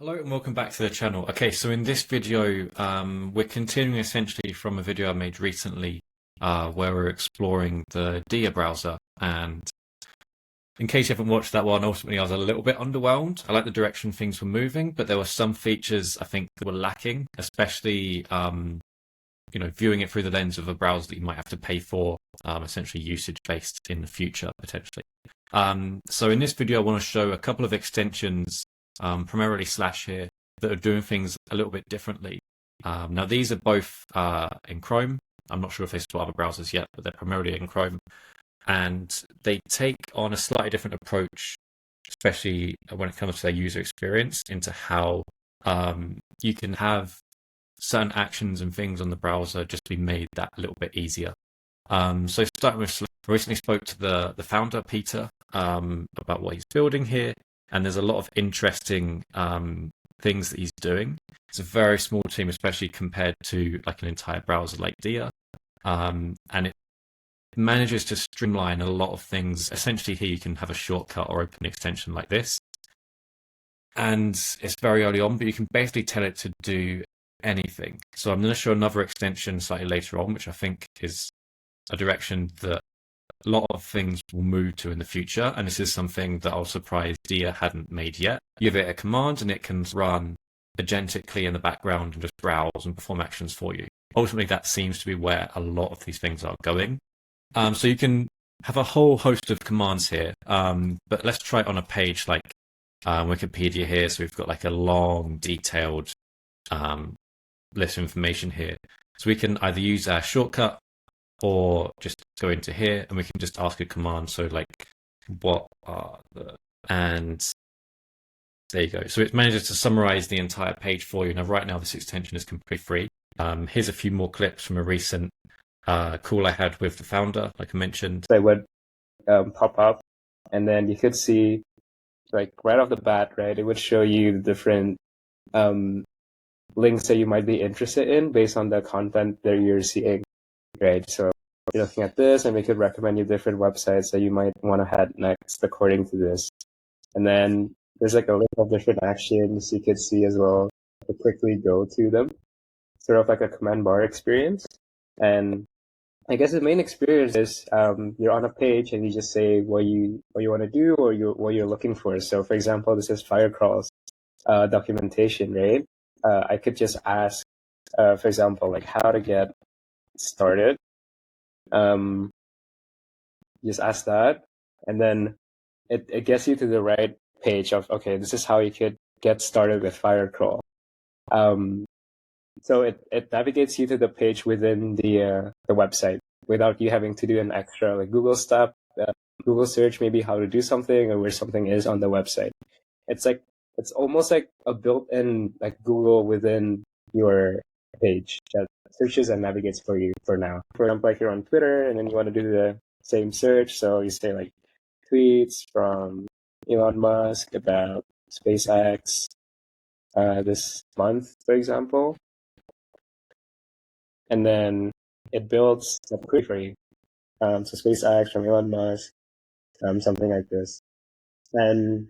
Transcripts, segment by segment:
Hello and welcome back to the channel. Okay, so in this video, we're continuing essentially from a video I made recently where we're exploring the Dia browser. And in case you haven't watched that one, ultimately I was a little bit underwhelmed. I like the direction things were moving, but there were some features I think that were lacking, especially viewing it through the lens of a browser that you might have to pay for, essentially usage-based in the future, potentially. So in this video, I want to show a couple of extensions, primarily Slesh here, that are doing things a little bit differently. Now, these are both in Chrome. I'm not sure if they support other browsers yet, but they're primarily in Chrome. And they take on a slightly different approach, especially when it comes to their user experience, into how you can have certain actions and things on the browser just be made that a little bit easier. So starting with Slesh, I recently spoke to the founder, Peter, about what he's building here. And there's a lot of interesting things that he's doing. It's a very small team, especially compared to like an entire browser like Dia. And it manages to streamline a lot of things. Essentially here you can have a shortcut or open an extension like this. And it's very early on, but you can basically tell it to do anything. So I'm going to show another extension slightly later on, which I think is a direction that a lot of things will move to in the future, and this is something that I was surprised Dia hadn't made yet. You give it a command and it can run agentically in the background and just browse and perform actions for you. Ultimately, that seems to be where a lot of these things are going. So you can have a whole host of commands here, but let's try it on a page like Wikipedia here. So we've got like a long, detailed list of information here. So we can either use our shortcut or just go into here and we can just ask a command. So like, what are the, and there you go. So it manages to summarize the entire page for you. Now, right now, this extension is completely free. Here's a few more clips from a recent call I had with the founder, like I mentioned. They would pop up, and then you could see, like right off the bat, right, it would show you different links that you might be interested in based on the content that you're seeing, right? So you're looking at this, and we could recommend you different websites that you might want to head next according to this. And then there's like a list of different actions you could see as well to quickly go to them, sort of like a command bar experience. And I guess the main experience is you're on a page and you just say what you want to do or what you're looking for. So for example, this is Firecrawl's documentation, right? I could just ask, for example, like how to get started. Just ask that, and then it gets you to the right page of, okay, this is how you could get started with Firecrawl. So it navigates you to the page within the website without you having to do an extra like Google step, Google search maybe how to do something or where something is on the website. It's almost like a built-in like Google within your page that searches and navigates for you for now. For example, like you're on Twitter and then you want to do the same search, so you say like tweets from Elon Musk about SpaceX this month, for example. And then it builds a query for you. So SpaceX from Elon Musk, something like this. And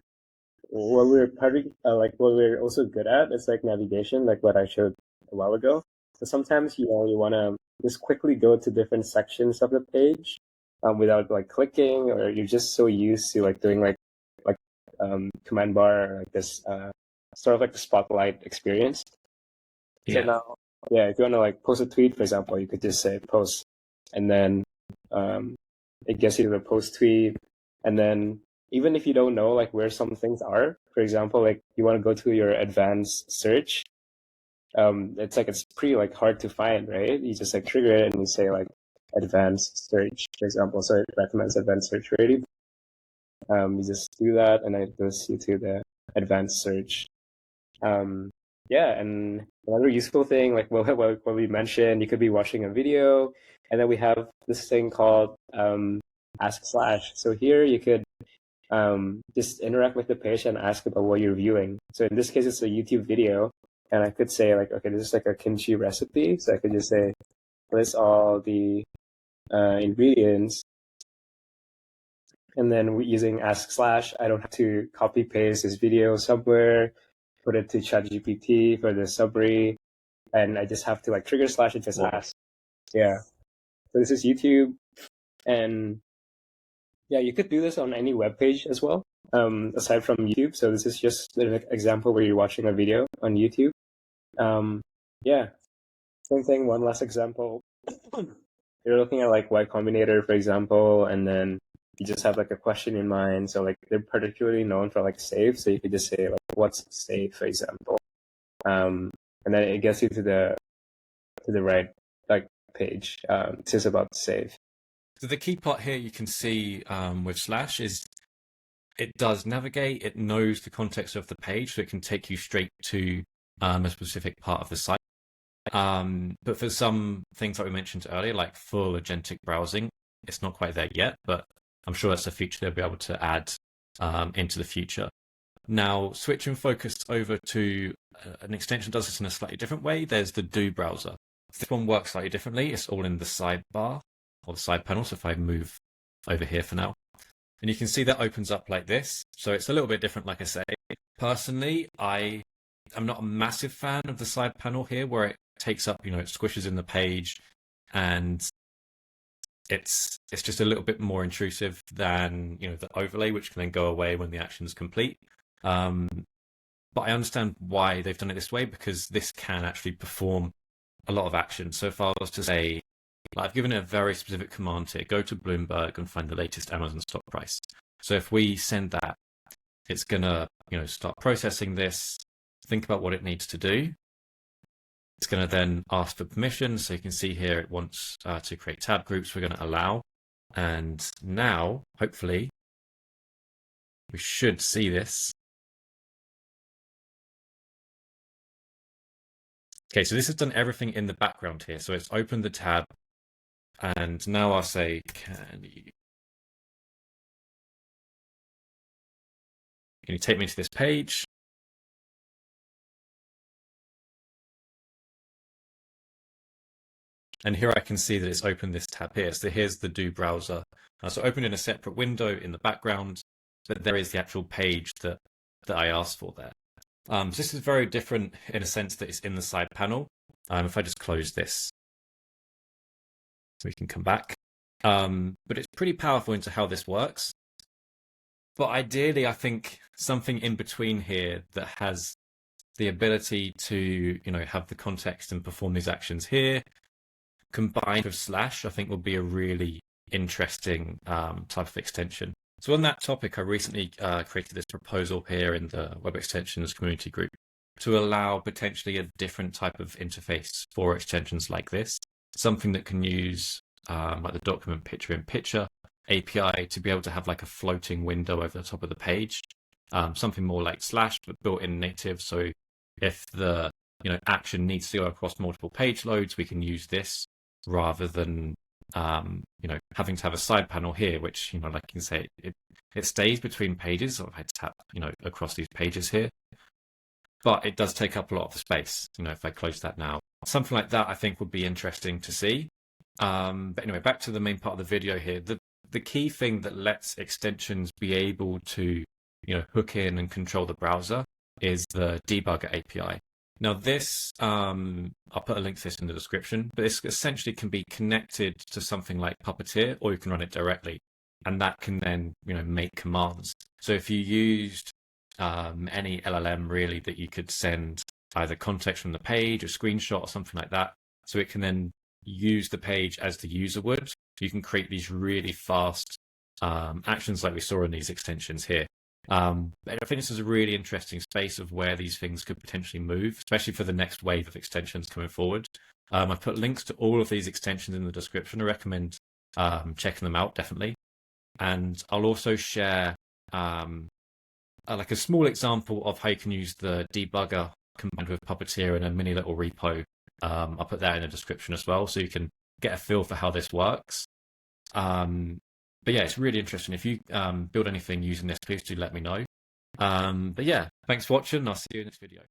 what what we're also good at is like navigation, like what I showed a while ago. So sometimes you want to just quickly go to different sections of the page without like clicking, or you're just so used to like doing like command bar, like this sort of like the spotlight experience. Yeah. So now, yeah, if you want to like post a tweet, for example, you could just say post, and then it gets you to the post tweet. And then even if you don't know like where some things are, for example, like you want to go to your advanced search, it's pretty like hard to find, right? You just like trigger it and you say like advanced search, for example. So it recommends advanced search already. You just do that, and it goes you to the advanced search. Yeah, and another useful thing, like what we mentioned, you could be watching a video, and then we have this thing called Ask Slash. So here you could just interact with the page and ask about what you're viewing. So in this case, it's a YouTube video, and I could say like, okay, this is like a kimchi recipe. So I could just say, list all the ingredients. And then using Ask Slash, I don't have to copy paste this video somewhere. put it to ChatGPT for the summary, and I just have to like trigger Slash and just ask. Yeah. So this is YouTube, and yeah, you could do this on any web page as well, aside from YouTube. So this is just an example where you're watching a video on YouTube. Yeah, same thing. One last example. You're looking at like Y Combinator, for example, and then you just have like a question in mind. So like they're particularly known for like save. So you could just say like, what's save, for example. And then it gets you to the right like page. It's just about save. So the key part here you can see with Slash is it does navigate, it knows the context of the page, so it can take you straight to a specific part of the site. But for some things that we mentioned earlier, like full agentic browsing, it's not quite there yet, but I'm sure that's a feature they'll be able to add into the future. Now, switching focus over to an extension does this in a slightly different way. There's the Do browser. This one works slightly differently. It's all in the sidebar or the side panel. So if I move over here for now, and you can see that opens up like this. So it's a little bit different, like I say. Personally, I'm not a massive fan of the side panel here, where it takes up, it squishes in the page, and it's just a little bit more intrusive than the overlay, which can then go away when the action is complete. But I understand why they've done it this way, because this can actually perform a lot of action. So if I was to say, I've given it a very specific command here, go to Bloomberg and find the latest Amazon stock price. So if we send that, it's going to start processing this, think about what it needs to do. It's going to then ask for permission. So you can see here it wants to create tab groups. We're going to allow. And now, hopefully, we should see this. Okay, so this has done everything in the background here. So it's opened the tab. And now I'll say, can you take me to this page? And here I can see that it's opened this tab here. So here's the Do browser. So opened in a separate window in the background, but there is the actual page that I asked for there. So this is very different in a sense that it's in the side panel. If I just close this, so we can come back. But it's pretty powerful into how this works. But ideally, I think something in between here that has the ability to, have the context and perform these actions here, combined with Slash, I think will be a really interesting type of extension. So on that topic, I recently created this proposal here in the Web Extensions community group to allow potentially a different type of interface for extensions like this, something that can use like the document picture in picture API to be able to have like a floating window over the top of the page, something more like Slash, but built in native. So if the action needs to go across multiple page loads, we can use this rather than having to have a side panel here, which like you can say it stays between pages. So if I tap across these pages here, but it does take up a lot of the space. If I close that now, something like that I think would be interesting to see. But anyway, back to the main part of the video here. The key thing that lets extensions be able to hook in and control the browser is the Debugger API. Now this, I'll put a link to this in the description, but this essentially can be connected to something like Puppeteer, or you can run it directly, and that can then make commands. So if you used any LLM really that you could send either context from the page, a screenshot, or something like that, so it can then use the page as the user would. You can create these really fast actions like we saw in these extensions here. And I think this is a really interesting space of where these things could potentially move, especially for the next wave of extensions coming forward. I've put links to all of these extensions in the description. I recommend checking them out, definitely. And I'll also share like a small example of how you can use the debugger combined with Puppeteer in a mini little repo. I'll put that in the description as well, so you can get a feel for how this works. But yeah, it's really interesting. If you build anything using this, please do let me know. But yeah, thanks for watching. I'll see you in this video.